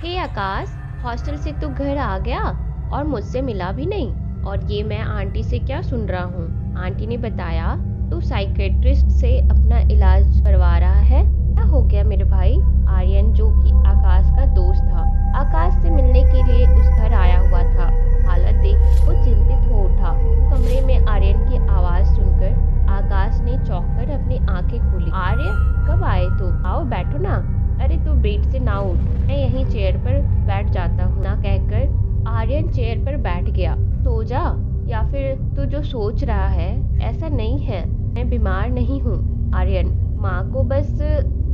हे आकाश, hostel से तू घर आ गया और मुझसे मिला भी नहीं। और ये मैं आंटी से क्या सुन रहा हूँ। आंटी ने बताया तू साइकेट्रिस्ट से अपना इलाज करवा रहा है। क्या हो गया मेरे भाई? आर्यन, जो कि आकाश का दोस्त था, आकाश से मिलने के लिए उस घर आया हुआ था। हालत देख वो चिंतित हो उठा। कमरे में आर्यन की आवाज सुनकर आकाश ने चौंककर अपनी आंखें खोली। आर्य, कब आए तुम? आओ बैठो ना। अरे तू बेड से ना उठ, मैं यहीं चेयर पर बैठ जाता हूँ ना कहकर आर्यन चेयर पर बैठ गया। सो जा, या फिर तू जो सोच रहा है ऐसा नहीं है, मैं बीमार नहीं हूँ। आर्यन, माँ को बस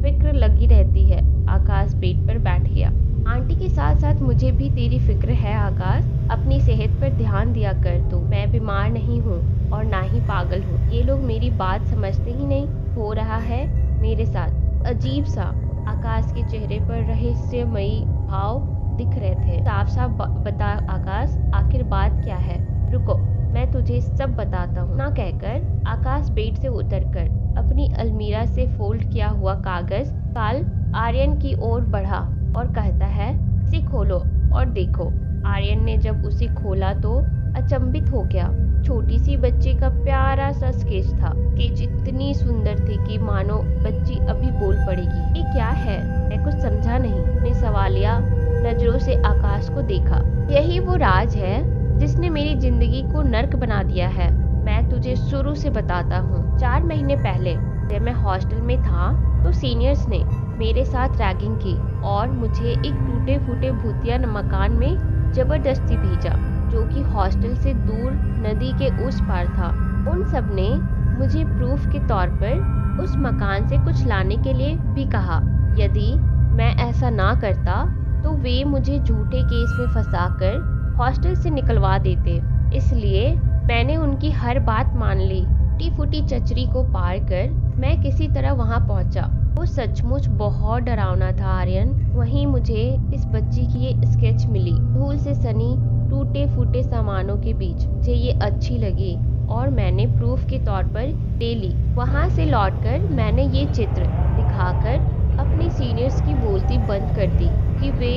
फिक्र लगी रहती है। आकाश बेड पर बैठ गया। आंटी के साथ साथ मुझे भी तेरी फिक्र है आकाश, अपनी सेहत पर ध्यान दिया कर तू। मैं बीमार नहीं हूँ और ना ही पागल हूँ। ये लोग मेरी बात समझते ही नहीं। हो रहा है मेरे साथ अजीब सा। आकाश के चेहरे पर रहस्यमयी भाव दिख रहे थे। साफ साफ बता आकाश, आखिर बात क्या है? रुको, मैं तुझे सब बताता हूँ ना कहकर आकाश बेड से उतरकर अपनी अलमीरा से फोल्ड किया हुआ कागज काल आर्यन की ओर बढ़ा और कहता है, इसे खोलो और देखो। आर्यन ने जब उसे खोला तो अचंभित हो गया। छोटी सी बच्ची का प्यारा सा स्केच था। स्केच इतनी सुंदर थी कि मानो बच्ची अभी बोल पड़ेगी। ये क्या है? मैं कुछ समझा नहीं। ने सवालिया नजरों से आकाश को देखा। यही वो राज है जिसने मेरी जिंदगी को नर्क बना दिया है। मैं तुझे शुरू से बताता हूँ। 4 महीने पहले जब मैं हॉस्टल में था तो सीनियर्स ने मेरे साथ रैगिंग की और मुझे एक टूटे फूटे भूतिया मकान में जबरदस्ती भेजा, जो कि हॉस्टल से दूर नदी के उस पार था। उन सब ने मुझे प्रूफ के तौर पर उस मकान से कुछ लाने के लिए भी कहा। यदि मैं ऐसा ना करता तो वे मुझे झूठे केस में फंसाकर हॉस्टल से निकलवा देते। इसलिए मैंने उनकी हर बात मान ली। टूटी फूटी चचरी को पार कर मैं किसी तरह वहां पहुंचा। वो सचमुच बहुत डरावना था आर्यन। वहीं मुझे इस बच्ची की ये स्केच मिली, धूल से सनी टूटे फूटे सामानों के बीच। मुझे ये अच्छी लगी और मैंने प्रूफ के तौर पर ले ली। वहां से लौटकर मैंने ये चित्र दिखाकर अपने सीनियर्स की बोलती बंद कर दी कि वे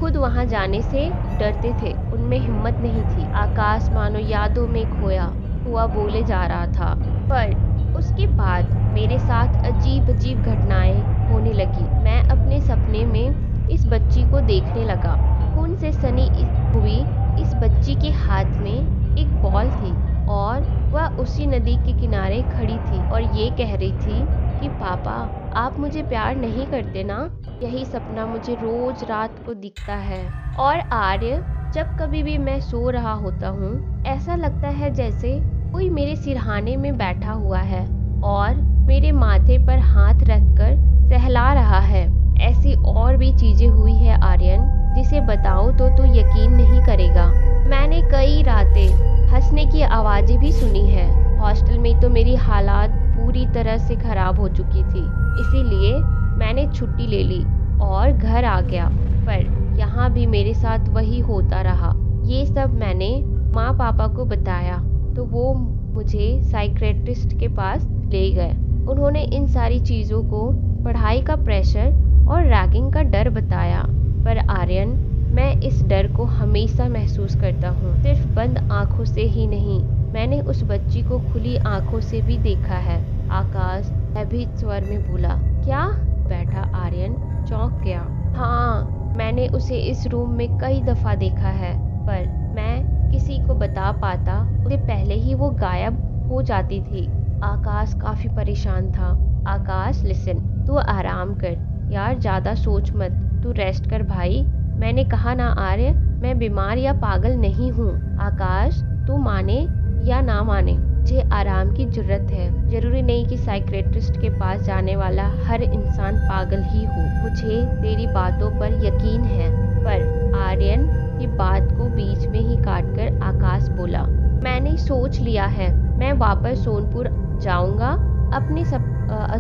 खुद वहां जाने से डरते थे, उनमें हिम्मत नहीं थी। आकाश मानो यादों में खोया हुआ बोले जा रहा था। पर उसके बाद मेरे साथ अजीब अजीब घटनाएं होने लगी। मैं अपने सपने में इस बच्ची को देखने लगा। खून से सनी हुई इस बच्ची के हाथ में एक बॉल थी और वह उसी नदी के किनारे खड़ी थी और ये कह रही थी कि पापा, आप मुझे प्यार नहीं करते ना? यही सपना मुझे रोज रात को दिखता है। और आर्य, जब कभी भी मैं सो रहा होता हूँ, ऐसा लगता है जैसे कोई मेरे सिरहाने में बैठा हुआ है और मेरे माथे पर हाथ रखकर सहला रहा है। ऐसी और भी चीजें हुई है आर्यन, जिसे बताऊं तो तू यकीन नहीं करेगा। मैंने कई रातें हंसने की आवाजें भी सुनी है। हॉस्टल में तो मेरी हालात पूरी तरह से खराब हो चुकी थी, इसीलिए मैंने छुट्टी ले ली और घर आ गया। पर यहाँ भी मेरे साथ वही होता रहा। ये सब मैंने माँ पापा को बताया तो वो मुझे साइकियाट्रिस्ट के पास ले गए। उन्होंने इन सारी चीज़ों को पढ़ाई का प्रेशर और रैगिंग का डर बताया। पर आर्यन, मैं इस डर को हमेशा महसूस करता हूँ, सिर्फ बंद आँखों से ही नहीं। मैंने उस बच्ची को खुली आँखों से भी देखा है। आकाश भयभीत स्वर में बोला। क्या? बैठा आर्यन चौंक गया। हाँ, मैंने उसे इस रूम में कई दफ़ा देखा है, पर मैं किसी को बता पाता उससे पहले ही वो गायब हो जाती थी। आकाश काफ़ी परेशान था। आकाश, लिसन, तू आराम कर यार, ज़्यादा सोच मत, तू रेस्ट कर भाई। मैंने कहा ना आर्य, मैं बीमार या पागल नहीं हूँ। आकाश, तू माने या ना माने, मुझे आराम की जरूरत है। जरूरी नहीं कि साइकियाट्रिस्ट के पास जाने वाला हर इंसान पागल ही हो। मुझे तेरी बातों पर यकीन है। पर आर्यन की बात को बीच में ही काटकर आकाश बोला, मैंने सोच लिया है, मैं वापस सोनपुर जाऊंगा अपने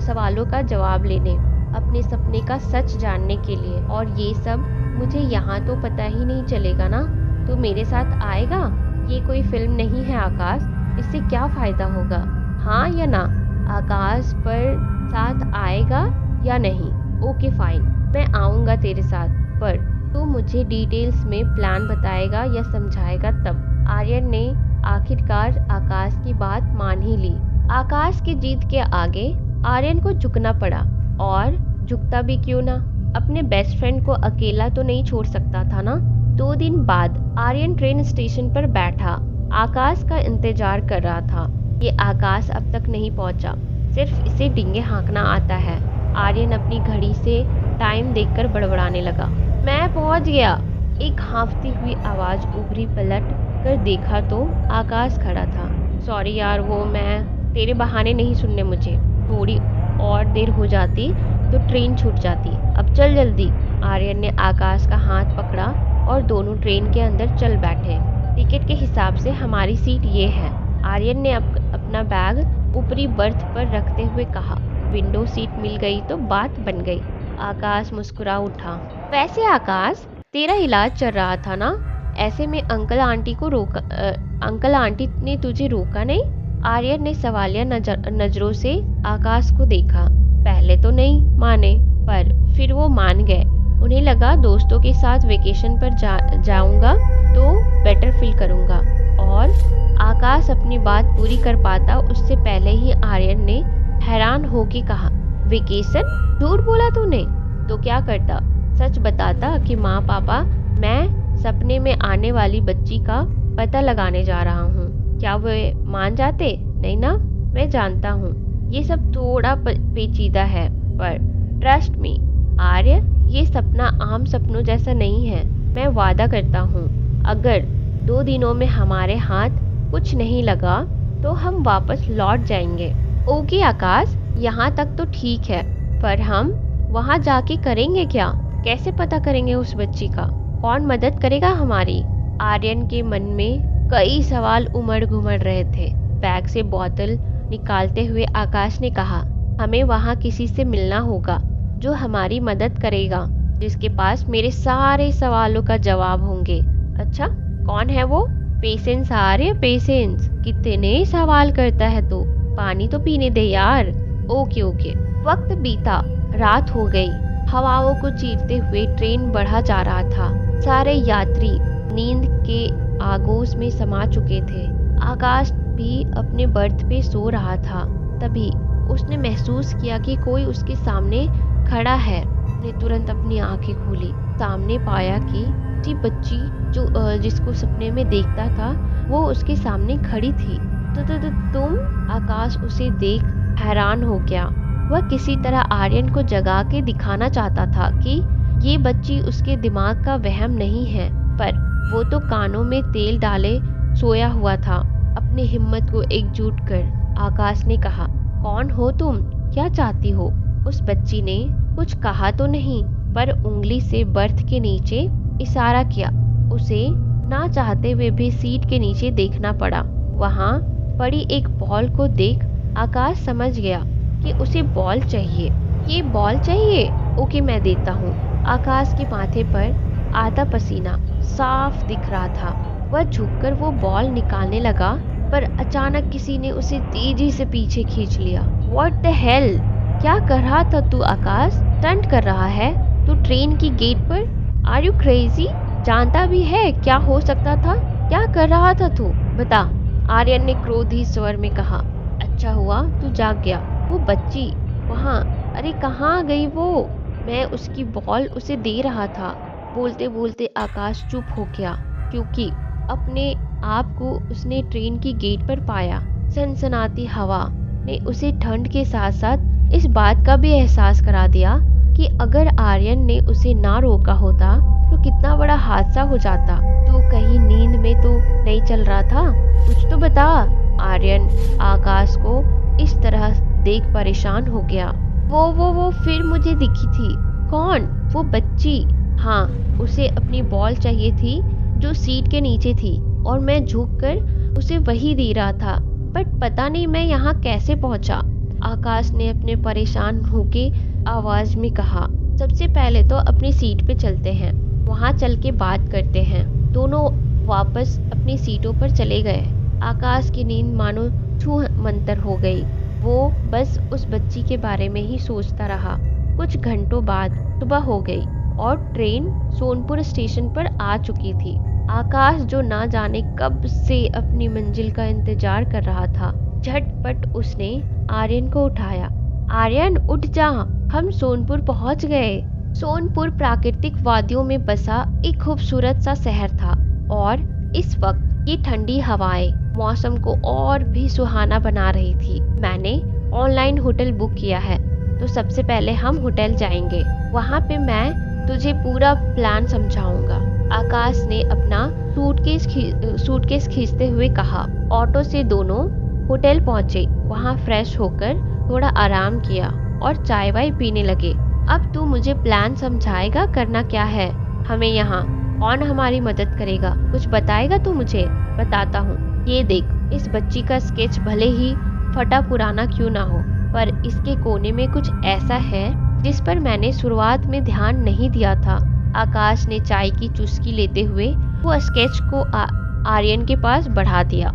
सवालों का जवाब लेने, अपने सपने का सच जानने के लिए। और ये सब मुझे यहाँ तो पता ही नहीं चलेगा ना। तो मेरे साथ आएगा? ये कोई फिल्म नहीं है आकाश, इससे क्या फ़ायदा होगा? हाँ या ना? आकाश, पर साथ आएगा या नहीं? ओके फाइन, मैं आऊँगा तेरे साथ, पर तू मुझे डिटेल्स में प्लान बताएगा या समझाएगा तब। आर्यन ने आखिरकार आकाश की बात मान ही ली। आकाश की जीत के आगे आर्यन को झुकना पड़ा, और झुकता भी क्यों ना, अपने बेस्ट फ्रेंड को अकेला तो नहीं छोड़ सकता था ना। 2 दिन बाद आर्यन ट्रेन स्टेशन पर बैठा आकाश का इंतजार कर रहा था। ये आकाश अब तक नहीं पहुंचा, सिर्फ इसे डिंगे हाँकना आता है। आर्यन अपनी घड़ी से टाइम देखकर बड़बड़ाने लगा। मैं पहुंच गया। एक हाँफती हुई आवाज उभरी। पलट कर देखा तो आकाश खड़ा था। सॉरी यार, वो मैं तेरे बहाने नहीं सुनने मुझे। थोड़ी और देर हो जाती तो ट्रेन छूट जाती। अब चल जल्दी। आर्यन ने आकाश का हाथ पकड़ा और दोनों ट्रेन के अंदर चल बैठे। टिकट के हिसाब से हमारी सीट ये है। आर्यन ने अपना बैग ऊपरी बर्थ पर रखते हुए कहा। विंडो सीट मिल गई तो बात बन गई। आकाश मुस्कुरा उठा। वैसे आकाश, तेरा इलाज चल रहा था ना, ऐसे में अंकल आंटी ने तुझे रोका नहीं? आर्यन ने सवालिया नजरों से आकाश को देखा। पहले तो नहीं माने, पर फिर वो मान गए। उन्हें लगा दोस्तों के साथ वेकेशन पर जाऊंगा तो बेटर फील करूंगा। और आकाश अपनी बात पूरी कर पाता उससे पहले ही आर्यन ने हैरान होके कहा, वेकेशन? झूठ बोला तूने? तो क्या करता? सच बताता कि माँ पापा, मैं सपने में आने वाली बच्ची का पता लगाने जा रहा हूँ। क्या वे मान जाते? नहीं ना, मैं जानता हूँ ये सब थोड़ा पेचीदा है, पर ट्रस्ट मी आर्य, ये सपना आम सपनों जैसा नहीं है। मैं वादा करता हूँ, अगर 2 दिनों में हमारे हाथ कुछ नहीं लगा तो हम वापस लौट जाएंगे। ओके आकाश, यहाँ तक तो ठीक है, पर हम वहाँ जाके करेंगे क्या? कैसे पता करेंगे उस बच्ची का? कौन मदद करेगा हमारी? आर्यन के मन में कई सवाल उमड़ घुमड़ रहे थे। बैग से बोतल निकालते हुए आकाश ने कहा, हमें वहाँ किसी से मिलना होगा जो हमारी मदद करेगा, जिसके पास मेरे सारे सवालों का जवाब होंगे। अच्छा, कौन है वो? पेशेंस आर्य, पेशेंस। कितने सवाल करता है तू? पानी तो पीने दे यार। Okay okay. वक्त बीता, रात हो गई। हवाओं को चीरते हुए ट्रेन बढ़ा जा रहा था। सारे यात्री नींद के आगोश में समा चुके थे। आकाश भी अपने बर्थ पे सो रहा था। तभी उसने महसूस किया कि कोई उसके सामने खड़ा है। उसने तुरंत अपनी आंखें खोली। सामने पाया कि जी बच्ची जिसको सपने में देखता था वो उसके सामने खड़ी थी। तो तुम? आकाश उसे देख हैरान हो गया। वह किसी तरह आर्यन को जगा के दिखाना चाहता था कि ये बच्ची उसके दिमाग का वहम नहीं है, पर वो तो कानों में तेल डाले सोया हुआ था। अपनी हिम्मत को एकजुट कर आकाश ने कहा, कौन हो तुम? क्या चाहती हो? उस बच्ची ने कुछ कहा तो नहीं, पर उंगली से बर्थ के नीचे इशारा किया। उसे ना चाहते हुए भी सीट के नीचे देखना पड़ा। वहाँ पड़ी एक बॉल को देख आकाश समझ गया कि उसे बॉल चाहिए। ये बॉल चाहिए? ओके, मैं देता हूँ। आकाश के माथे पर आधा पसीना साफ दिख रहा था। वह झुककर वो बॉल निकालने लगा, पर अचानक किसी ने उसे तेजी से पीछे खींच लिया। What the hell? क्या कर रहा था तू आकाश? स्टंट कर रहा है तू ट्रेन की गेट पर? Are you crazy? जानता भी है क्या हो सकता था? क्या कर रहा था तू? बता, आर्यन ने क्रोधी स्वर में कहा। अच्छा हुआ तू जाग गया। वो बच्ची वहाँ, अरे कहाँ गई वो? मैं उसकी बॉल उसे दे रहा था। बोलते बोलते आकाश चुप हो गया, क्योंकि अपने आप को उसने ट्रेन की गेट पर पाया। सनसनाती हवा ने उसे ठंड के साथ साथ इस बात का भी एहसास करा दिया कि अगर आर्यन ने उसे ना रोका होता तो कितना बड़ा हादसा हो जाता। तू कहीं नींद में तो नहीं चल रहा था? कुछ तो बता। आर्यन आकाश को इस तरह देख परेशान हो गया। वो फिर मुझे दिखी थी। कौन? वो बच्ची। हाँ, उसे अपनी बॉल चाहिए थी जो सीट के नीचे थी, और मैं झुककर उसे वही दे रहा था, बट पता नहीं मैं यहाँ कैसे पहुँचा। आकाश ने अपने परेशान होके आवाज में कहा, सबसे पहले तो अपनी सीट पे चलते हैं, वहाँ चल के बात करते हैं। दोनों वापस अपनी सीटों पर चले गए। आकाश की नींद मानो छू मंतर हो गई। वो बस उस बच्ची के बारे में ही सोचता रहा। कुछ घंटों बाद सुबह हो गई। और ट्रेन सोनपुर स्टेशन पर आ चुकी थी। आकाश, जो ना जाने कब से अपनी मंजिल का इंतजार कर रहा था, झटपट उसने आर्यन को उठाया। आर्यन, उठ जा, हम सोनपुर पहुंच गए। सोनपुर प्राकृतिक वादियों में बसा एक खूबसूरत सा शहर था और इस वक्त ये ठंडी हवाएं मौसम को और भी सुहाना बना रही थी। मैंने ऑनलाइन होटल बुक किया है, तो सबसे पहले हम होटल जाएंगे। वहाँ पे मैं तुझे पूरा प्लान समझाऊंगा। आकाश ने अपना सूटकेस खींचते हुए कहा। ऑटो से दोनों होटल पहुंचे। वहाँ फ्रेश होकर थोड़ा आराम किया और चाय वाय पीने लगे। अब तू मुझे प्लान समझाएगा, करना क्या है हमें यहाँ, कौन हमारी मदद करेगा, कुछ बताएगा तू मुझे? बताता हूँ। ये देख, इस बच्ची का स्केच भले ही फटा पुराना क्यों ना हो, पर इसके कोने में कुछ ऐसा है जिस पर मैंने शुरुआत में ध्यान नहीं दिया था। आकाश ने चाय की चुस्की लेते हुए वो स्केच को आर्यन के पास बढ़ा दिया।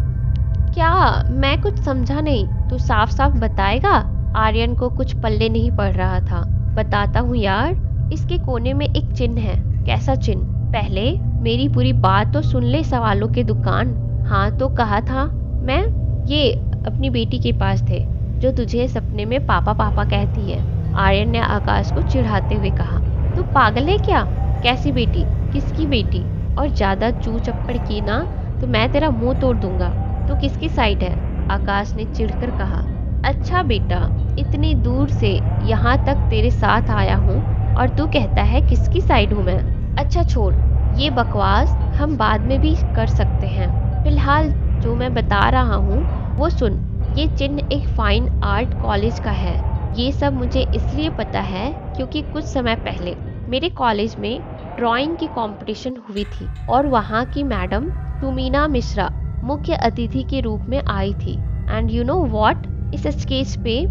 क्या? मैं कुछ समझा नहीं, तू साफ साफ बताएगा? आर्यन को कुछ पल्ले नहीं पड़ रहा था। बताता हूँ यार, इसके कोने में एक चिन्ह है। कैसा चिन्ह? पहले मेरी पूरी बात तो सुन ले। सवालों की दुकान। हाँ तो कहा था मैं, ये अपनी बेटी के पास थे जो तुझे सपने में पापा पापा कहती है। आर्यन ने आकाश को चिढ़ाते हुए कहा। तू पागल है क्या? कैसी बेटी? किसकी बेटी? और ज्यादा चू चप्पड़ की ना तो मैं तेरा मुंह तोड़ दूंगा। तू किसकी साइड है? आकाश ने चिढ़कर कहा। अच्छा बेटा, इतनी दूर से यहाँ तक तेरे साथ आया हूँ और तू कहता है किसकी साइड हूँ मैं? अच्छा छोड़, ये बकवास हम बाद में भी कर सकते हैं। फिलहाल जो मैं बता रहा हूँ वो सुन। ये चिन्ह एक फाइन आर्ट कॉलेज का है। ये सब मुझे इसलिए पता है क्योंकि कुछ समय पहले मेरे कॉलेज में ड्राइंग की कंपटीशन हुई थी और वहाँ की मैडम सुमीना मिश्रा मुख्य अतिथि के रूप में आई थी। एंड यू नो व्हाट, इस स्केच पे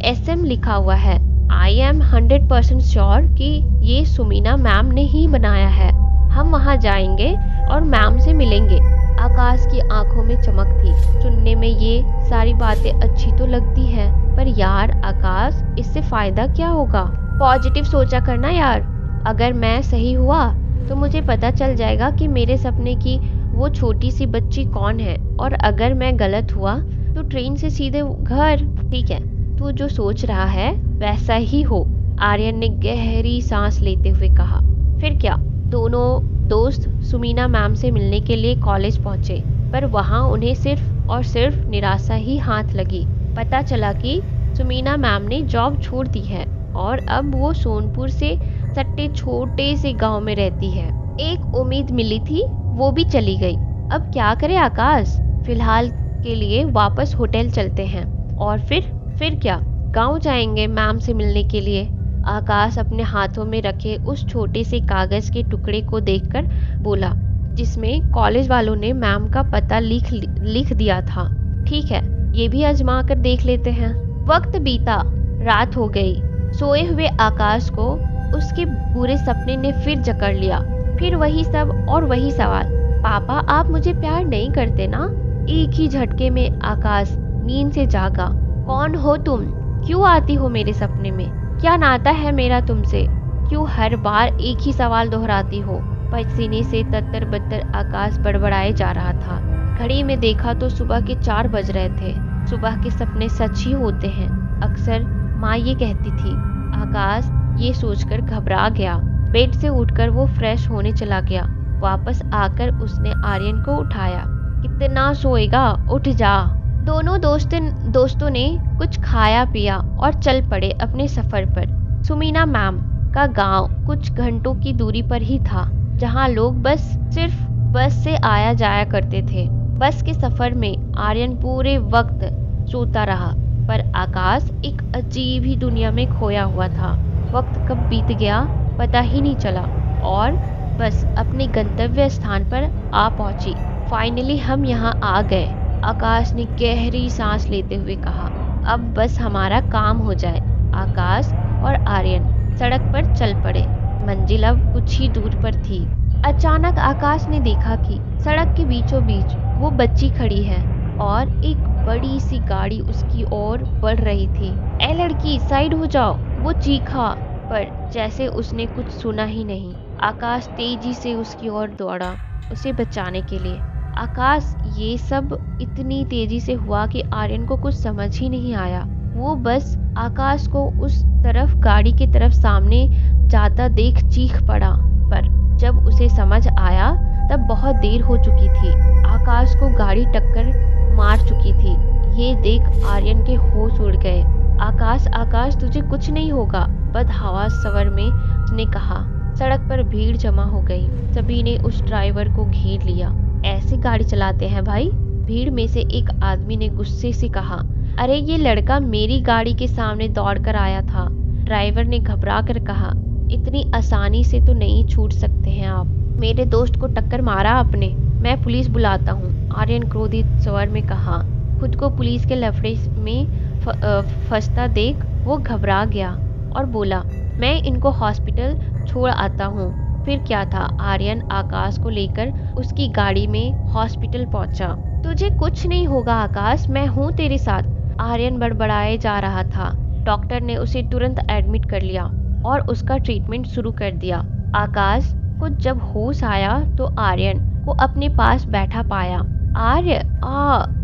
SM लिखा हुआ है। आई एम 100% श्योर कि ये सुमीना मैम ने ही बनाया है। हम वहाँ जाएंगे और मैम से मिलेंगे। आकाश की आंखों में चमक थी। सुनने में ये सारी बातें अच्छी तो लगती है, पर यार आकाश, इससे फायदा क्या होगा? पॉजिटिव सोचा करना यार। अगर मैं सही हुआ तो मुझे पता चल जाएगा कि मेरे सपने की वो छोटी सी बच्ची कौन है, और अगर मैं गलत हुआ तो ट्रेन से सीधे घर। ठीक है, तू जो सोच रहा है वैसा ही हो। आर्यन ने गहरी सांस लेते हुए कहा। फिर क्या? दोनों दोस्त सुमीना मैम से मिलने के लिए कॉलेज पहुंचे, पर वहां उन्हें सिर्फ और सिर्फ निराशा ही हाथ लगी। पता चला कि सुमीना मैम ने जॉब छोड़ दी है और अब वो सोनपुर से सट्टे छोटे से गांव में रहती है। एक उम्मीद मिली थी, वो भी चली गई। अब क्या करे आकाश? फिलहाल के लिए वापस होटल चलते हैं और फिर क्या? गांव जाएंगे मैम से मिलने के लिए। आकाश अपने हाथों में रखे उस छोटे से कागज के टुकड़े को देखकर बोला, जिसमें कॉलेज वालों ने मैम का पता लिख दिया था। ठीक है, ये भी आजमा कर देख लेते हैं। वक्त बीता, रात हो गई। सोए हुए आकाश को उसके बुरे सपने ने फिर जकड़ लिया। फिर वही सब और वही सवाल, पापा आप मुझे प्यार नहीं करते ना? एक ही झटके में आकाश नींद से जागा। कौन हो तुम? क्यों आती हो मेरे सपने में? क्या नाता है मेरा तुमसे? क्यों हर बार एक ही सवाल दोहराती हो? पसीने से तत्तर बत्तर आकाश बड़बड़ाए जा रहा था। घड़ी में देखा तो सुबह के 4 बज रहे थे। सुबह के सपने सच ही होते हैं, अक्सर माँ ये कहती थी। आकाश ये सोचकर घबरा गया। बेड से उठकर वो फ्रेश होने चला गया। वापस आकर उसने आर्यन को उठाया। कितना सोएगा, उठ जा। दोनों दोस्तों ने कुछ खाया पिया और चल पड़े अपने सफर पर। सुमीना मैम का गांव कुछ घंटों की दूरी पर ही था, जहां लोग सिर्फ बस से आया जाया करते थे। बस के सफर में आर्यन पूरे वक्त सोता रहा, पर आकाश एक अजीब ही दुनिया में खोया हुआ था। वक्त कब बीत गया पता ही नहीं चला और बस अपने गंतव्य स्थान पर आ पहुंची। फाइनली हम यहाँ आ गए, आकाश ने गहरी सांस लेते हुए कहा। अब बस हमारा काम हो जाए। आकाश और आर्यन सड़क पर चल पड़े। मंजिल अब कुछ ही दूर पर थी। अचानक आकाश ने देखा कि सड़क के बीचों बीच वो बच्ची खड़ी है और एक बड़ी सी गाड़ी उसकी ओर बढ़ रही थी। ए लड़की, साइड हो जाओ, वो चीखा। पर जैसे उसने कुछ सुना ही नहीं। आकाश तेजी से उसकी ओर दौड़ा, उसे बचाने के लिए। आकाश, ये सब इतनी तेजी से हुआ कि आर्यन को कुछ समझ ही नहीं आया। वो बस आकाश को उस तरफ गाड़ी की तरफ सामने जाता देख चीख पड़ा, पर जब उसे समझ आया तब बहुत देर हो चुकी थी। आकाश को गाड़ी टक्कर मार चुकी थी। ये देख आर्यन के होश उड़ गए। आकाश, आकाश, तुझे कुछ नहीं होगा, बदहवास स्वर में उसने कहा। सड़क पर भीड़ जमा हो गई। सभी ने उस ड्राइवर को घेर लिया। ऐसे गाड़ी चलाते हैं भाई? भीड़ में से एक आदमी ने गुस्से से कहा। अरे ये लड़का मेरी गाड़ी के सामने दौड़ कर आया था। ड्राइवर ने घबरा कर कहा। इतनी आसानी से तो नहीं छूट सकते हैं आप। मेरे दोस्त को टक्कर मारा आपने, मैं पुलिस बुलाता हूँ, आर्यन क्रोधित स्वर में कहा। खुद को पुलिस के लफड़े में फंसता देख वो घबरा गया और बोला, मैं इनको हॉस्पिटल छोड़ आता हूँ। फिर क्या था, आर्यन आकाश को लेकर उसकी गाड़ी में हॉस्पिटल पहुंचा। तुझे कुछ नहीं होगा आकाश, मैं हूँ तेरे साथ, आर्यन बड़बड़ाए जा रहा था। डॉक्टर ने उसे तुरंत एडमिट कर लिया और उसका ट्रीटमेंट शुरू कर दिया। आकाश को जब होश आया तो आर्यन को अपने पास बैठा पाया। आर्य,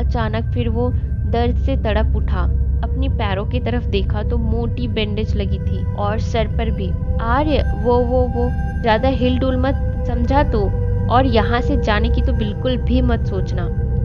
अचानक फिर वो दर्द से तड़प उठा। अपनी पैरों की तरफ देखा तो मोटी बैंडेज लगी थी और सर पर भी। आर्य, वो ज्यादा हिल डुल मत, समझा तो? और यहाँ से जाने की तो बिल्कुल भी मत सोचना।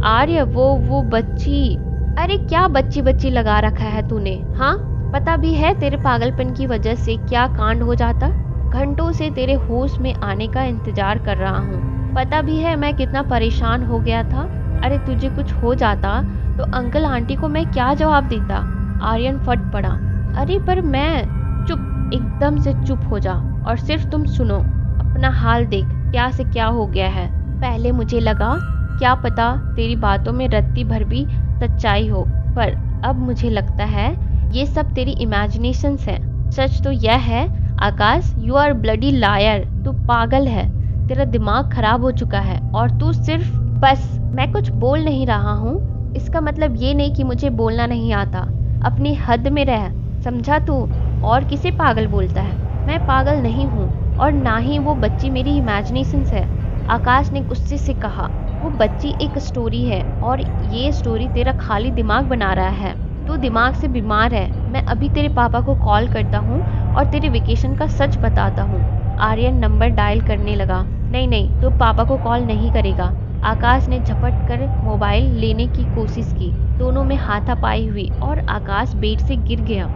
आर्य, वो बच्ची। अरे क्या बच्ची बच्ची लगा रखा है तूने? हाँ, पता भी है तेरे पागलपन की वजह से क्या कांड हो जाता। घंटों से तेरे होश में आने का इंतजार कर रहा हूँ। पता भी है मैं कितना परेशान हो गया था। अरे तुझे कुछ हो जाता तो अंकल आंटी को मैं क्या जवाब देता? आर्यन फट पड़ा। अरे पर मैं। चुप, एकदम से चुप हो जा और सिर्फ तुम सुनो। अपना हाल देख, क्या से क्या हो गया है। पहले मुझे लगा क्या पता तेरी बातों में रत्ती भर भी सच्चाई हो, पर अब मुझे लगता है ये सब तेरी इमेजिनेशंस है। सच तो यह है आकाश, यू आर ब्लडी लायर। तू पागल है, तेरा दिमाग खराब हो चुका है और तू सिर्फ बस। मैं कुछ बोल नहीं रहा हूँ, इसका मतलब ये नहीं कि मुझे बोलना नहीं आता। अपनी हद में रह, समझा तू? और किसे पागल बोलता है? मैं पागल नहीं हूँ और ना ही वो बच्ची मेरी इमेजिनेशंस है, आकाश ने गुस्से से कहा। वो बच्ची एक स्टोरी है और ये स्टोरी तेरा खाली दिमाग बना रहा है। तू दिमाग से बीमार है। मैं अभी तेरे पापा को कॉल करता हूँ और तेरे वेकेशन का सच बताता हूँ। आर्यन नंबर डायल करने लगा। नहीं, तू पापा को कॉल नहीं करेगा। आकाश ने झपट कर मोबाइल लेने की कोशिश की। दोनों में हाथापाई हुई और आकाश बेड से गिर गया।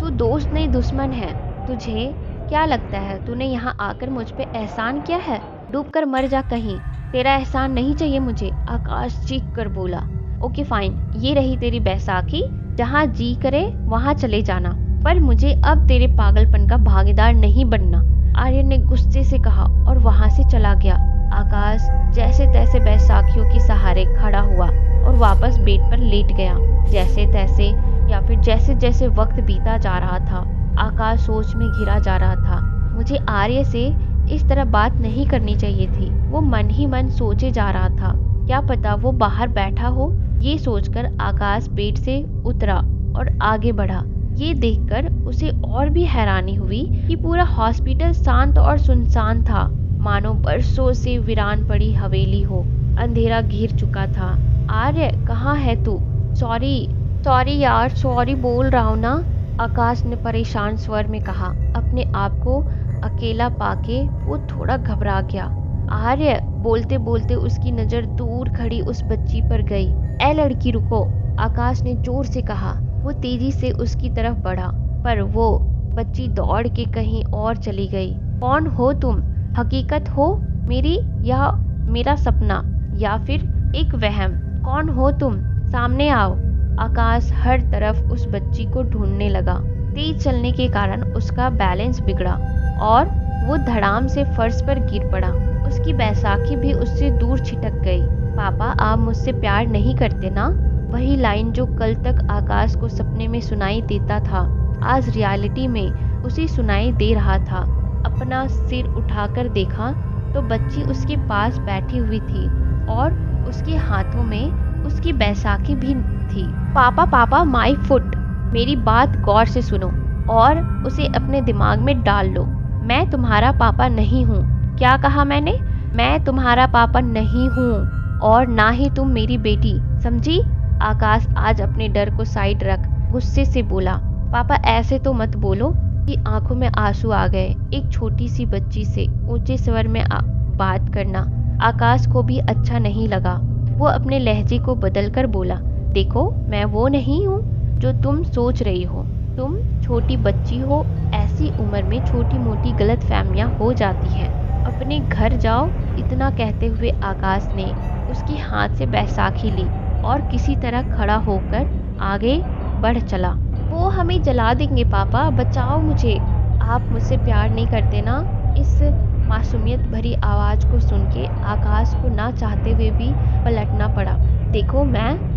तू दोस्त नहीं दुश्मन है। तुझे क्या लगता है तूने यहाँ आकर मुझ पे एहसान किया है? डूब कर मर जा कहीं। तेरा एहसान नहीं चाहिए मुझे, आकाश चीख कर बोला। ओके फाइन, ये रही तेरी बैसाखी, जहाँ जी करे वहाँ चले जाना, पर मुझे अब तेरे पागलपन का भागीदार नहीं बनना, आर्यन ने गुस्से से कहा और वहाँ से चला गया। आकाश जैसे तैसे बैसाखियों के सहारे खड़ा हुआ और वापस बेड पर लेट गया। जैसे तैसे या फिर जैसे जैसे वक्त बीता जा रहा था, आकाश सोच में घिरा जा रहा था। मुझे आर्य से इस तरह बात नहीं करनी चाहिए थी, वो मन ही मन सोचे जा रहा था। क्या पता वो बाहर बैठा हो। ये सोचकर आकाश बेड से उतरा और आगे बढ़ा। ये देखकर उसे और भी हैरानी हुई कि पूरा हॉस्पिटल शांत और सुनसान था, मानो बरसों से वीरान पड़ी हवेली हो। अंधेरा घिर चुका था। आर्य, कहाँ है तू? सॉरी यार, सॉरी बोल रहा हूँ ना, आकाश ने परेशान स्वर में कहा। अपने आप को अकेला पाके वो थोड़ा घबरा गया। आर्य, बोलते बोलते उसकी नजर दूर खड़ी उस बच्ची पर गई। ए लड़की रुको, आकाश ने जोर से कहा। वो तेजी से उसकी तरफ बढ़ा, पर वो बच्ची दौड़ के कहीं और चली गई। कौन हो तुम? हकीकत हो मेरी या मेरा सपना या फिर एक वहम? कौन हो तुम? सामने आओ। आकाश हर तरफ उस बच्ची को ढूंढने लगा। तेज चलने के कारण उसका बैलेंस बिगड़ा और वो धड़ाम से फर्श पर गिर पड़ा। उसकी बैसाखी भी उससे दूर छिटक गई। पापा, आप मुझसे प्यार नहीं करते ना? वही लाइन जो कल तक आकाश को सपने में सुनाई देता था, आज रियलिटी में उसे सुनाई दे रहा था। अपना सिर उठाकर देखा तो बच्ची उसके पास बैठी हुई थी और उसके हाथों में उसकी बैसाखी भी थी। पापा, माई फुट। मेरी बात गौर से सुनो। और उसे अपने दिमाग में डाल लो। मैं तुम्हारा पापा नहीं हूँ। क्या कहा मैंने? मैं तुम्हारा पापा नहीं हूँ और ना ही तुम मेरी बेटी, समझी? आकाश आज अपने डर को साइड रख गुस्से से बोला। पापा ऐसे तो मत बोलो। कि आंखों में आंसू आ गए। एक छोटी सी बच्ची से ऊंचे स्वर में बात करना आकाश को भी अच्छा नहीं लगा। वो अपने लहजे को बदलकर बोला, देखो मैं वो नहीं हूँ जो तुम सोच रही हो। तुम छोटी बच्ची हो। ऐसी उम्र में छोटी मोटी गलत फहमियाँ हो जाती हैं। अपने घर जाओ। इतना कहते हुए आकाश ने उसके हाथ से बैसाखी ली और किसी तरह खड़ा होकर आगे बढ़ चला। वो हमें जला देंगे पापा, बचाओ मुझे। आप मुझसे प्यार नहीं करते ना? इस मासूमियत भरी आवाज को सुन के आकाश को ना चाहते हुए भी पलटना पड़ा। देखो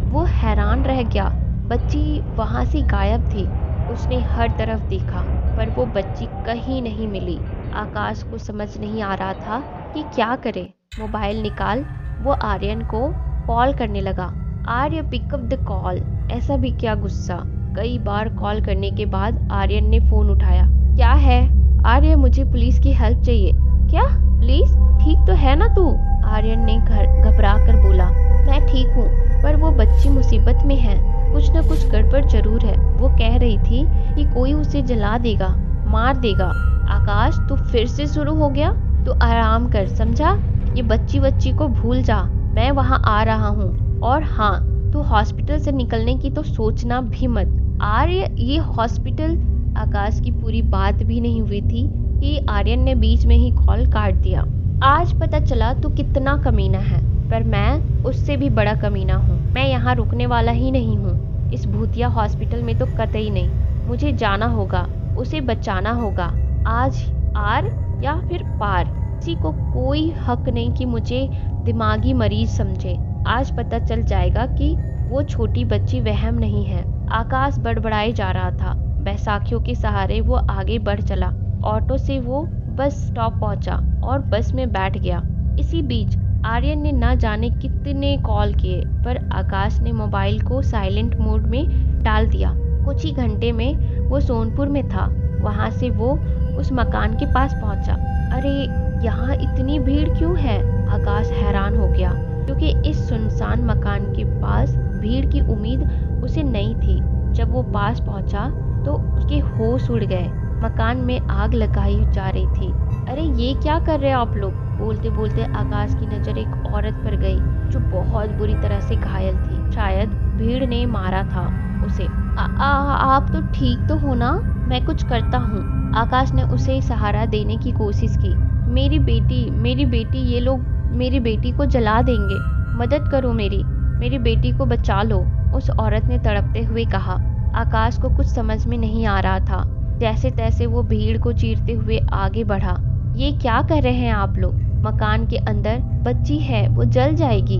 वो हैरान रह गया। बच्ची वहां से गायब थी। उसने हर तरफ देखा पर वो बच्ची कहीं नहीं मिली। आकाश को समझ नहीं आ रहा था कि क्या करे। मोबाइल निकाल वो आर्यन को कॉल करने लगा। आर्य पिकअप द कॉल। ऐसा भी क्या गुस्सा। कई बार कॉल करने के बाद आर्यन ने फोन उठाया। क्या है? आर्य मुझे पुलिस की हेल्प चाहिए। क्या? पुलिस? ठीक तो है ना तू? आर्यन ने घबरा कर बोला। मैं ठीक हूँ पर वो बच्ची मुसीबत में है। कुछ न कुछ गड़बड़ जरूर है। वो कह रही थी कि कोई उसे जला देगा, मार देगा। आकाश तू फिर से शुरू हो गया? तू आराम कर, समझा? ये बच्ची को भूल जा। मैं वहाँ आ रहा हूँ। और हाँ, तू हॉस्पिटल से निकलने की तो सोचना भी मत। आर्य ये हॉस्पिटल। आकाश की पूरी बात भी नहीं हुई थी कि आर्यन ने बीच में ही कॉल काट दिया। आज पता चला तू कितना कमीना है, पर मैं उससे भी बड़ा कमीना हूँ। मैं यहाँ रुकने वाला ही नहीं हूँ। इस भूतिया हॉस्पिटल में तो कतई नहीं। मुझे जाना होगा, उसे बचाना होगा। आज आर या फिर पार, किसी को कोई हक नहीं कि मुझे दिमागी मरीज समझे। आज पता चल जाएगा कि वो छोटी बच्ची वहम नहीं है। आकाश बड़बड़ाए जा रहा था। बैसाखियों के सहारे वो आगे बढ़ चला। ऑटो से वो बस स्टॉप पहुंचा और बस में बैठ गया। इसी बीच आर्यन ने ना जाने कितने कॉल किए पर आकाश ने मोबाइल को साइलेंट मोड में डाल दिया। कुछ ही घंटे में वो सोनपुर में था। वहां से वो उस मकान के पास पहुंचा। अरे यहाँ इतनी भीड़ क्यों है? आकाश हैरान हो गया क्योंकि इस सुनसान मकान के पास भीड़ की उम्मीद उसे नहीं थी। जब वो पास पहुंचा तो उसके होश उड़ गए। मकान में आग लगाई जा रही थी। अरे ये क्या कर रहे हो आप लोग? बोलते बोलते आकाश की नजर एक औरत पर गई जो बहुत बुरी तरह से घायल थी। शायद भीड़ ने मारा था उसे। आप तो ठीक तो हो ना? मैं कुछ करता हूँ। आकाश ने उसे सहारा देने की कोशिश की। मेरी बेटी, ये लोग मेरी बेटी को जला देंगे। मदद करो, मेरी बेटी को बचा लो, उस औरत ने तड़पते हुए कहा। आकाश को कुछ समझ में नहीं आ रहा था। जैसे तैसे वो भीड़ को चीरते हुए आगे बढ़ा। ये क्या कर रहे हैं आप लोग? मकान के अंदर बच्ची है, वो जल जाएगी।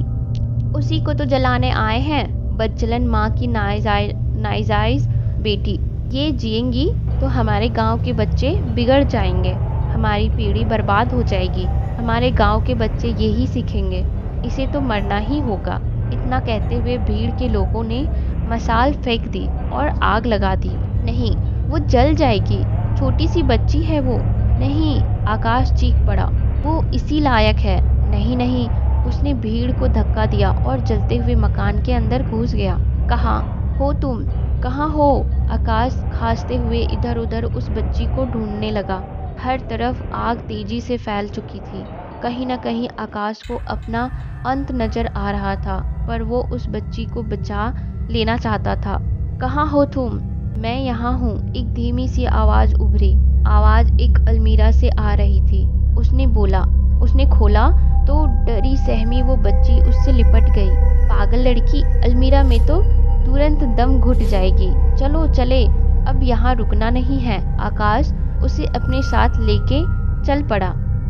उसी को तो जलाने आए हैं। बदचलन माँ की नाजायज बेटी। ये जिएंगी तो हमारे गांव के बच्चे बिगड़ जाएंगे। हमारी पीढ़ी बर्बाद हो जाएगी। हमारे गांव के बच्चे यही सीखेंगे। इसे तो मरना ही होगा। इतना कहते हुए भीड़ के लोगों ने मसाल फेंक दी और आग लगा दी। नहीं, वो जल जाएगी। छोटी सी बच्ची है वो। नहीं, आकाश चीख पड़ा। वो इसी लायक है। नहीं, उसने भीड़ को धक्का दिया और जलते हुए मकान के अंदर घुस गया। कहाँ हो तुम? कहाँ हो? आकाश खांसते हुए इधर उधर उस बच्ची को ढूंढने लगा। हर तरफ आग तेजी से फैल चुकी थी। कहीं न कहीं आकाश को अपना अंत नजर आ रहा था, पर वो उस बच्ची को बचा लेना चाहता था। कहाँ हो तुम? मैं यहाँ हूँ, एक धीमी सी आवाज उभरी। आवाज एक अलमीरा से आ रही थी। उसने बोला। उसने खोला तो डरी सहमी वो बच्ची उससे लिपट गई। पागल लड़की, अलमीरा में तो तुरंत दम घुट जाएगी। चलो चले, अब यहाँ रुकना नहीं है। आकाश उसे अपने साथ लेके चल पड़ा।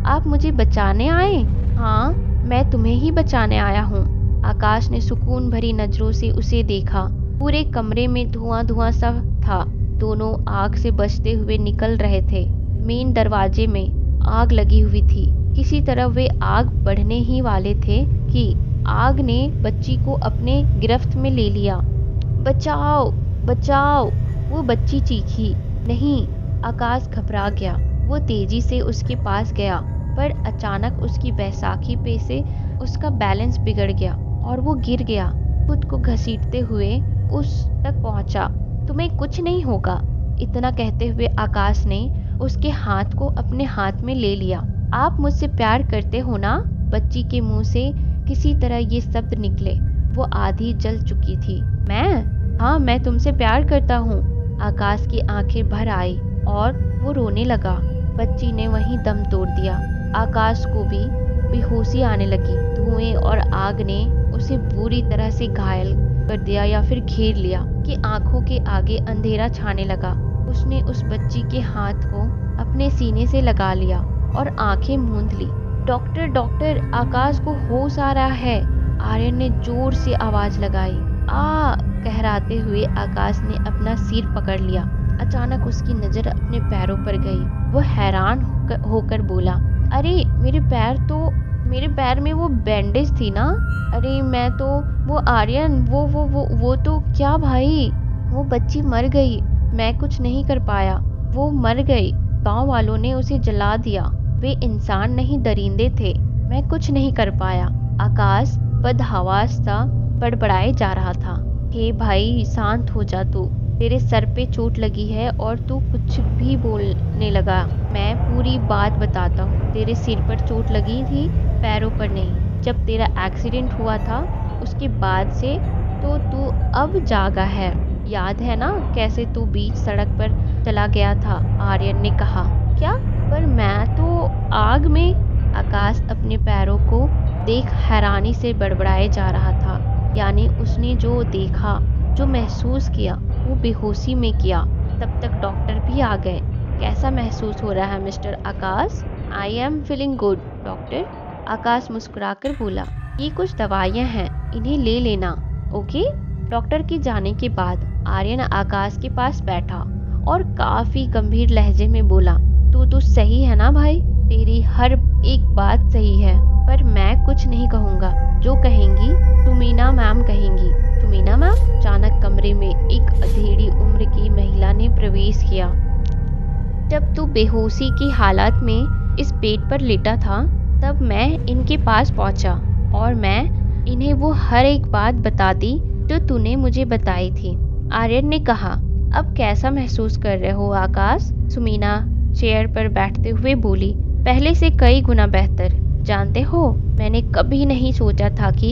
आप मुझे बचाने आए? हाँ, मैं तुम्हें ही बचाने आया हूँ। आकाश ने सुकून भरी नजरों से उसे देखा। पूरे कमरे में धुआं सा था। दोनों आग से बचते हुए निकल रहे थे। मेन दरवाजे में आग लगी हुई थी। किसी तरह वे आग बढ़ने ही वाले थे कि आग ने बच्ची को अपने गिरफ्त में ले लिया। बचाओ, बचाओ, वो बच्ची चीखी। नहीं। आकाश घबरा गया। वो तेजी से उसके पास गया, पर अचानक उसकी बैसाखी पे से उसका बैलेंस बिगड़ गया और वो गिर गया, खुद को घसीटते हुए उस तक पहुंचा। तुम्हें कुछ नहीं होगा, इतना कहते हुए आकाश ने उसके हाथ को अपने हाथ में ले लिया। आप मुझसे प्यार करते हो ना? बच्ची के मुंह से किसी तरह ये शब्द निकले। वो आधी जल चुकी थी। मैं? हाँ, मैं तुमसे प्यार करता हूँ। आकाश की आंखें भर आई और वो रोने लगा। बच्ची ने वहीं दम तोड़ दिया। आकाश को भी बेहोशी आने लगी। धुएं और आग ने उसे बुरी तरह से घायल कर दिया या फिर घेर लिया कि आंखों के आगे अंधेरा छाने लगा। उसने उस बच्ची के हाथ को अपने सीने से लगा लिया और आंखें मूंद ली। डॉक्टर, डॉक्टर, आकाश को होश आ रहा है। आर्यन ने जोर से आवाज लगाई। कहराते हुए आकाश ने अपना सिर पकड़ लिया। अचानक उसकी नजर अपने पैरों पर गई। वो हैरान होकर बोला, अरे मेरे पैर में वो बैंडेज थी ना? अरे मैं तो वो आर्यन, वो तो क्या भाई? वो बच्ची मर गई। मैं कुछ नहीं कर पाया। वो मर गई। गांव वालों ने उसे जला दिया। वे इंसान नहीं, दरिंदे थे। मैं कुछ नहीं कर पाया। आकाश बदहवास सा बड़बड़ाए जा रहा था। हे भाई, शांत हो जा तू। तेरे सर पे चोट लगी है और तू कुछ भी बोलने लगा। मैं पूरी बात बताता हूँ। तेरे सिर पर चोट लगी थी, पैरों पर नहीं। जब तेरा एक्सीडेंट हुआ था उसके बाद से तो तू अब जागा है। याद है ना कैसे तू बीच सड़क पर चला गया था? आर्यन ने कहा। क्या? पर मैं तो आग में। आकाश अपने पैरों को देख हैरानी से बड़बड़ाए जा रहा था। यानी उसने जो देखा, जो महसूस किया, वो बेहोशी में किया। तब तक डॉक्टर भी आ गए। कैसा महसूस हो रहा है mister Akash? I am feeling good doctor. Akash मुस्कुराकर बोला, ये कुछ दवाइयाँ हैं, इन्हें ले लेना, ओके? डॉक्टर के जाने के बाद आर्यन आकाश के पास बैठा और काफी गंभीर लहजे में बोला, तू सही है ना भाई? तेरी हर एक बात सही है, पर मैं कुछ नहीं कहूँगा। जो कहेंगी तुमीना मैम कहेंगी। तुमीना मैम? अचानक कमरे में एक अधेड़ी उम्र की महिला ने प्रवेश किया। जब तू बेहोशी की हालत में इस बेड पर लेटा था, तब मैं इनके पास पहुंचा और मैं इन्हें वो हर एक बात बता दी जो तूने मुझे बताई थी। आर्यन ने कहा। अब कैसा महसूस कर रहे हो आकाश? सुमीना चेयर पर बैठते हुए बोली, पहले से कई गुना बेहतर। जानते हो, मैंने कभी नहीं सोचा था कि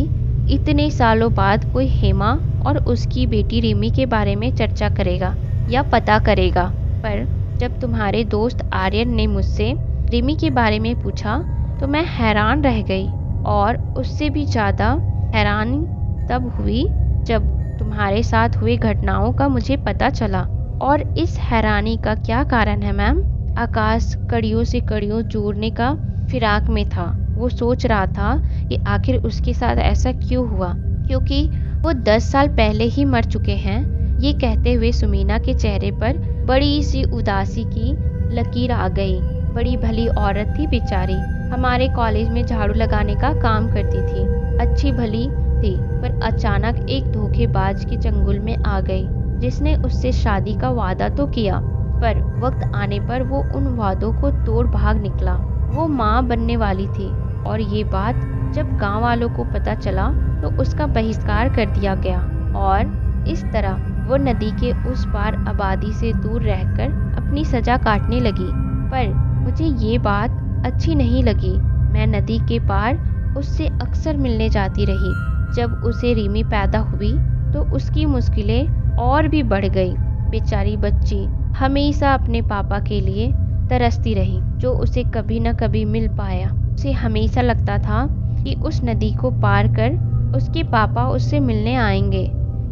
इतने सालों बाद कोई हेमा और उसकी बेटी रिमी के बारे में चर्चा करेगा या पता करेगा। पर जब तुम्हारे दोस्त आर्यन ने मुझसे रिमी के बारे में पूछा तो मैं हैरान रह गई। और उससे भी ज़्यादा हैरानी तब हुई जब तुम्हारे साथ हुई घटनाओं का मुझे पता चला। और इस हैरानी का क्या कारण है मैम? आकाश कड़ियों से कड़ियों जोड़ने का फिराक में था। वो सोच रहा था कि आखिर उसके साथ ऐसा क्यों हुआ, क्योंकि वो 10 साल पहले ही मर चुके हैं। ये कहते हुए सुमीना के चेहरे पर बड़ी सी उदासी की लकीर आ गई। बड़ी भली औरत थी बेचारी। हमारे कॉलेज में झाड़ू लगाने का काम करती थी। अच्छी भली थी, पर अचानक एक धोखेबाज के चंगुल में आ गई, जिसने उससे शादी का वादा तो किया, पर वक्त आने पर वो उन वादों को तोड़ भाग निकला। वो माँ बनने वाली थी और ये बात जब गांव वालों को पता चला तो उसका बहिष्कार कर दिया गया और इस तरह वो नदी के उस पार आबादी से दूर रहकर अपनी सजा काटने लगी। पर मुझे ये बात अच्छी नहीं लगी। मैं नदी के पार उससे अक्सर मिलने जाती रही। जब उसे रिमी पैदा हुई तो उसकी मुश्किलें और भी बढ़ गई। बेचारी बच्ची हमेशा अपने पापा के लिए तरसती रही, जो उसे कभी न कभी मिल पाया। उसे हमेशा लगता था कि उस नदी को पार कर उसके पापा उससे मिलने आएंगे।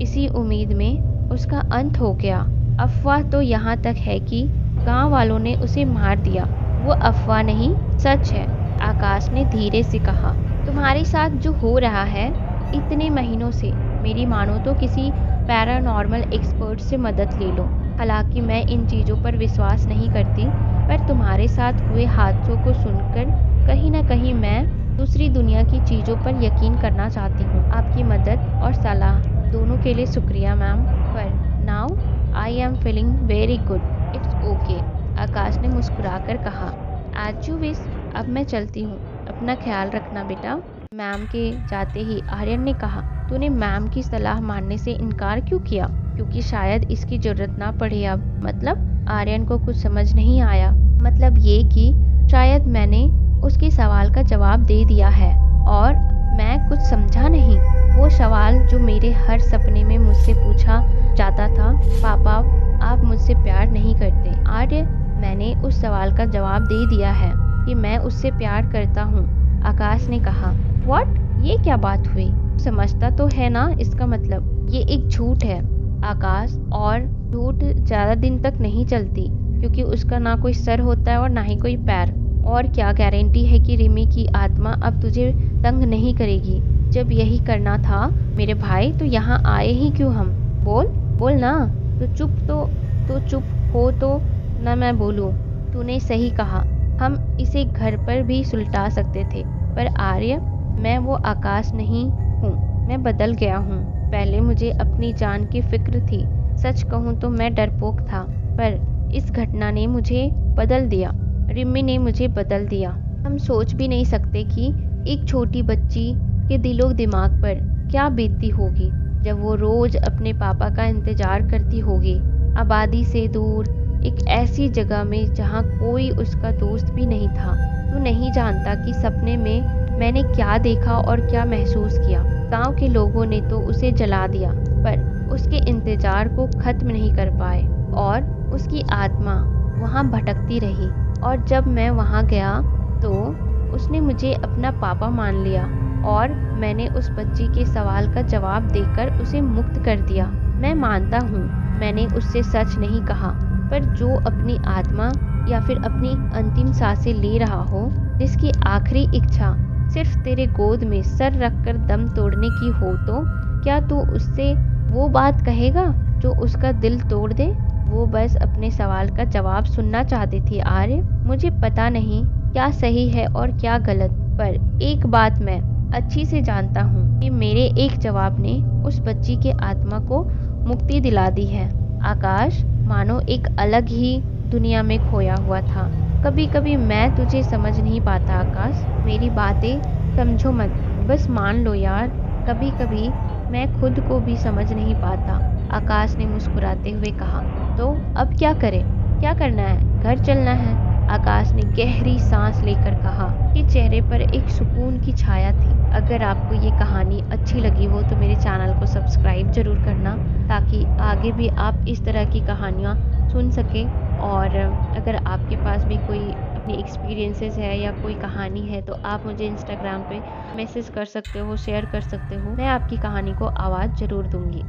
इसी उम्मीद में उसका अंत हो गया। अफवाह तो यहाँ तक है कि गांव वालों ने उसे मार दिया। वो अफवाह नहीं, सच है, आकाश ने धीरे से कहा। तुम्हारे साथ जो हो रहा है इतने महीनों से, मेरी मानो तो किसी पैरानॉर्मल एक्सपर्ट से मदद ले लो। हालांकि मैं इन चीज़ों पर विश्वास नहीं करती, पर तुम्हारे साथ हुए हादसों को सुनकर कहीं ना कहीं मैं दूसरी दुनिया की चीज़ों पर यकीन करना चाहती हूँ। आपकी मदद और सलाह दोनों के लिए शुक्रिया मैम, पर now I am feeling very good. It's okay, Akash ने मुस्कुराकर कहा। एज यू विश, अब मैं चलती हूँ, अपना ख्याल रखना बेटा। मैम के जाते ही आर्यन ने कहा, तूने मैम की सलाह मानने से इनकार क्यों किया? क्योंकि शायद इसकी जरूरत ना पड़े अब। मतलब? आर्यन को कुछ समझ नहीं आया। मतलब ये कि शायद मैंने उसके सवाल का जवाब दे दिया है और मैं कुछ समझा नहीं। वो सवाल जो मेरे हर सपने में मुझसे पूछा जाता था, पापा आप मुझसे प्यार नहीं करते? आर्य, मैंने उस सवाल का जवाब दे दिया है कि मैं उससे प्यार करता हूँ। आकाश ने कहा। व्हाट? ये क्या बात हुई? समझता तो है ना इसका मतलब? ये एक झूठ है आकाश, और झूठ ज्यादा दिन तक नहीं चलती क्योंकि उसका ना कोई सर होता है और ना ही कोई पैर। और क्या गारंटी है कि रिमी की आत्मा अब तुझे तंग नहीं करेगी? जब यही करना था मेरे भाई तो यहाँ आए ही क्यों हम? बोल बोल ना। तो चुप हो तो न मैं बोलूं। तूने सही कहा, हम इसे घर पर भी सुलटा सकते थे। पर आर्य, मैं वो आकाश नहीं हूँ, मैं बदल गया हूँ। पहले मुझे अपनी जान की फिक्र थी। सच कहूँ तो मैं डरपोक था, पर इस घटना ने मुझे बदल दिया। रिमी ने मुझे बदल दिया। हम सोच भी नहीं सकते कि एक छोटी बच्ची के दिलो दिमाग पर क्या बीतती होगी जब वो रोज अपने पापा का इंतजार करती होगी, आबादी से दूर, एक ऐसी जगह में जहाँ कोई उसका दोस्त भी नहीं था। तू नहीं जानता कि सपने में मैंने क्या देखा और क्या महसूस किया। गांव के लोगों ने तो उसे जला दिया, पर उसके इंतजार को खत्म नहीं कर पाए और उसकी आत्मा वहाँ भटकती रही। और जब मैं वहाँ गया तो उसने मुझे अपना पापा मान लिया और मैंने उस बच्ची के सवाल का जवाब देकर उसे मुक्त कर दिया। मैं मानता हूँ मैंने उससे सच नहीं कहा, पर जो अपनी आत्मा या फिर अपनी अंतिम सांसें ले रहा हो, जिसकी आखिरी इच्छा सिर्फ तेरे गोद में सर रखकर दम तोड़ने की हो, तो क्या तू उससे वो बात कहेगा जो उसका दिल तोड़ दे? वो बस अपने सवाल का जवाब सुनना चाहती थी आर्य। मुझे पता नहीं क्या सही है और क्या गलत, पर एक बात मैं अच्छी से जानता हूँ कि मेरे एक जवाब ने उस बच्ची के आत्मा को मुक्ति दिला दी है। आकाश मानो एक अलग ही दुनिया में खोया हुआ था। कभी कभी मैं तुझे समझ नहीं पाता आकाश, मेरी बातें समझो मत, बस मान लो यार। कभी कभी मैं खुद को भी समझ नहीं पाता, आकाश ने मुस्कुराते हुए कहा। तो अब क्या करें? क्या करना है? घर चलना है? आकाश ने गहरी सांस लेकर कहा कि चेहरे पर एक सुकून की छाया थी। अगर आपको ये कहानी अच्छी लगी हो तो मेरे चैनल को सब्सक्राइब जरूर करना, ताकि आगे भी आप इस तरह की कहानियाँ सुन सकें। और अगर आपके पास भी कोई अपनी एक्सपीरियंसेस है या कोई कहानी है तो आप मुझे इंस्टाग्राम पे मैसेज कर सकते हो, शेयर कर सकते हो। मैं आपकी कहानी को आवाज़ ज़रूर दूंगी।